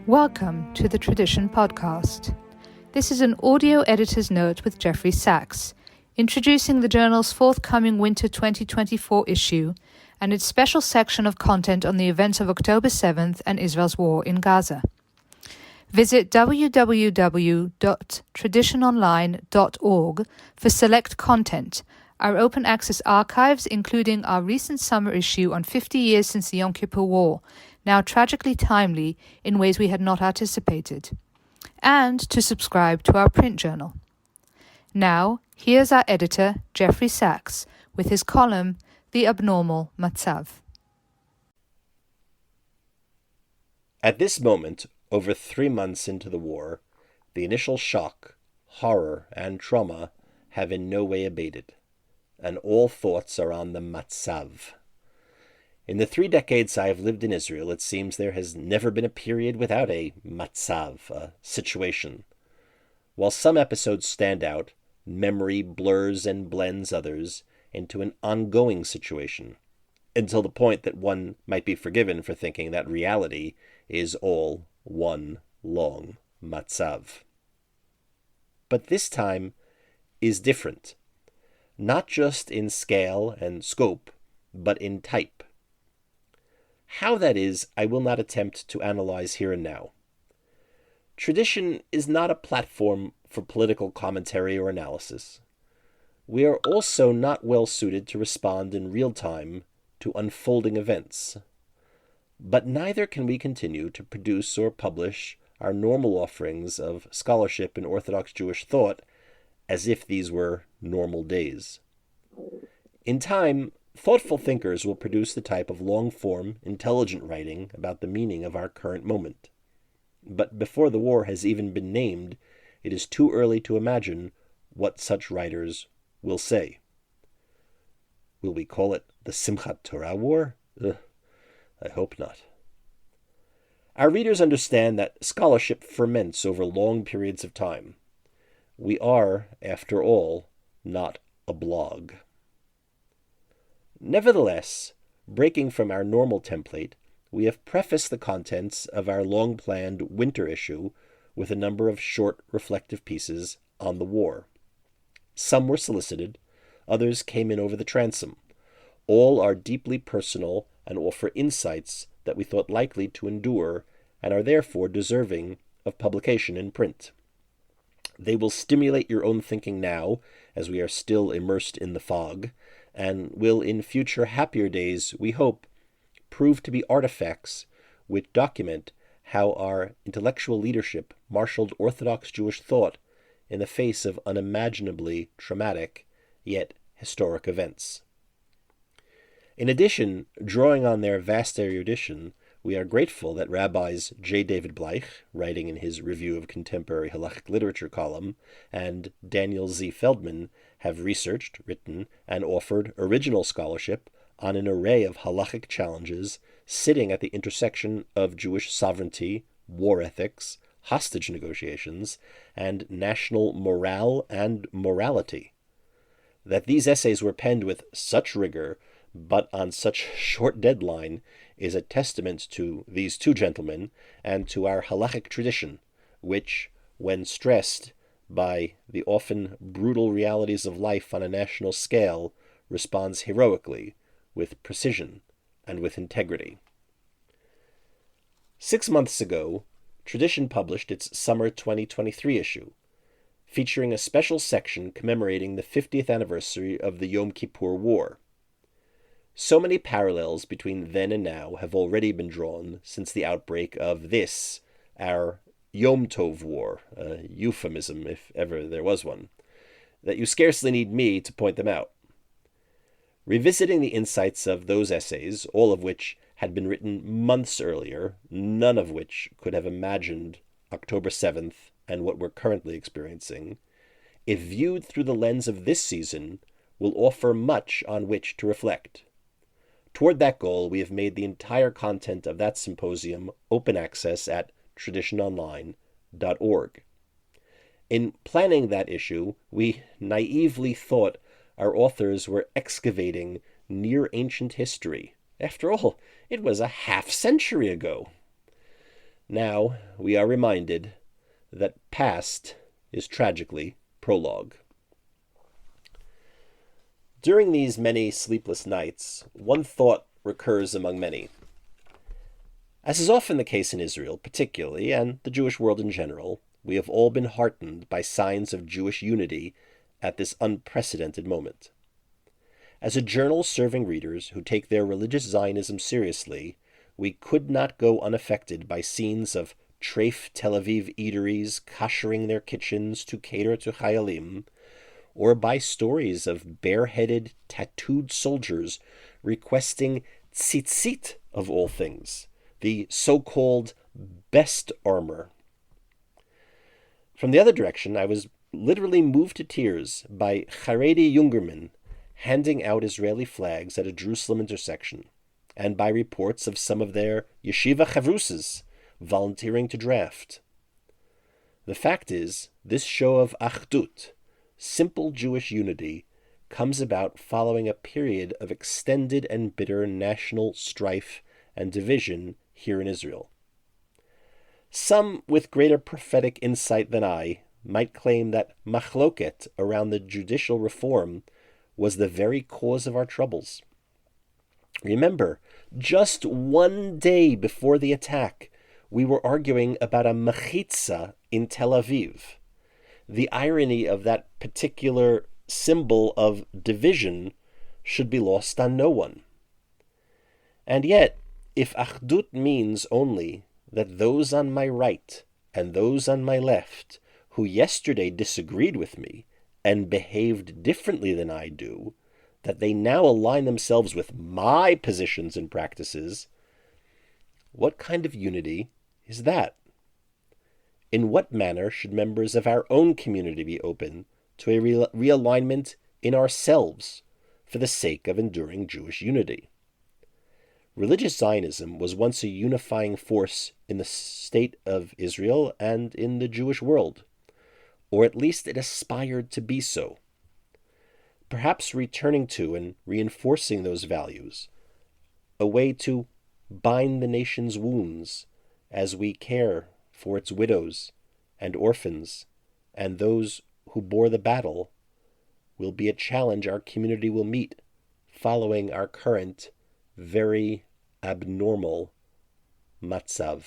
Welcome to the Tradition Podcast. This is an audio editor's note with Jeffrey Sachs, introducing the journal's forthcoming Winter 2024 issue and its special section of content on the events of October 7th and Israel's war in Gaza. Visit www.traditiononline.org for select content, our open access archives including our recent summer issue on 50 years since the Yom Kippur War, now tragically timely in ways we had not anticipated, and to subscribe to our print journal. Now, here's our editor, Jeffrey Sachs, with his column, The Abnormal Matzav. At this moment, over 3 months into the war, the initial shock, horror, and trauma have in no way abated, and all thoughts are on the Matzav. In the 3 decades I have lived in Israel, it seems there has never been a period without a Matzav, a situation. While some episodes stand out, memory blurs and blends others into an ongoing situation, until the point that one might be forgiven for thinking that reality is all one long Matzav. But this time is different, not just in scale and scope, but in type. How that is, I will not attempt to analyze here and now. Tradition is not a platform for political commentary or analysis. We are also not well suited to respond in real time to unfolding events. But neither can we continue to produce or publish our normal offerings of scholarship in Orthodox Jewish thought as if these were normal days. In time, thoughtful thinkers will produce the type of long-form, intelligent writing about the meaning of our current moment. But before the war has even been named, it is too early to imagine what such writers will say. Will we call it the Simchat Torah War? I hope not. Our readers understand that scholarship ferments over long periods of time. We are, after all, not a blog. Nevertheless, breaking from our normal template, we have prefaced the contents of our long-planned winter issue with a number of short, reflective pieces on the war. Some were solicited, others came in over the transom. All are deeply personal and offer insights that we thought likely to endure and are therefore deserving of publication in print. They will stimulate your own thinking now, as we are still immersed in the fog, and will in future happier days, we hope, prove to be artifacts which document how our intellectual leadership marshaled Orthodox Jewish thought in the face of unimaginably traumatic, yet historic events. In addition, drawing on their vast erudition, we are grateful that Rabbis J. David Bleich, writing in his Review of Contemporary Halachic Literature column, and Daniel Z. Feldman have researched, written, and offered original scholarship on an array of halachic challenges sitting at the intersection of Jewish sovereignty, war ethics, hostage negotiations, and national morale and morality. That these essays were penned with such rigor, but on such short deadline, is a testament to these two gentlemen and to our halachic tradition, which, when stressed by the often brutal realities of life on a national scale, responds heroically, with precision, and with integrity. 6 months ago, Tradition published its summer 2023 issue, featuring a special section commemorating the 50th anniversary of the Yom Kippur War. So many parallels between then and now have already been drawn since the outbreak of this, our Yom Tov War, a euphemism if ever there was one, that you scarcely need me to point them out. Revisiting the insights of those essays, all of which had been written months earlier, none of which could have imagined October 7th and what we're currently experiencing, if viewed through the lens of this season, will offer much on which to reflect. Toward that goal, we have made the entire content of that symposium open access at traditiononline.org. In planning that issue, we naively thought our authors were excavating near-ancient history. After all, it was a half-century ago. Now we are reminded that past is tragically prologue. During these many sleepless nights, one thought recurs among many. As is often the case in Israel, particularly, and the Jewish world in general, we have all been heartened by signs of Jewish unity at this unprecedented moment. As a journal serving readers who take their religious Zionism seriously, we could not go unaffected by scenes of treif Tel Aviv eateries koshering their kitchens to cater to Chayalim, or by stories of bareheaded, tattooed soldiers requesting tzitzit of all things, the so-called best armor. From the other direction, I was literally moved to tears by Haredi Jungermen handing out Israeli flags at a Jerusalem intersection, and by reports of some of their yeshiva chavrusas volunteering to draft. The fact is, this show of achdut, simple Jewish unity, comes about following a period of extended and bitter national strife and division here in Israel. Some with greater prophetic insight than I might claim that machloket around the judicial reform was the very cause of our troubles. Remember, just one day before the attack, we were arguing about a mechitza in Tel Aviv. The irony of that particular symbol of division should be lost on no one. And yet, if achdut means only that those on my right and those on my left, who yesterday disagreed with me and behaved differently than I do, that they now align themselves with my positions and practices, what kind of unity is that? In what manner should members of our own community be open to a realignment in ourselves for the sake of enduring Jewish unity? Religious Zionism was once a unifying force in the state of Israel and in the Jewish world, or at least it aspired to be so. Perhaps returning to and reinforcing those values, a way to bind the nation's wounds as we care for its widows and orphans and those who bore the battle, will be a challenge our community will meet following our current very abnormal matzav.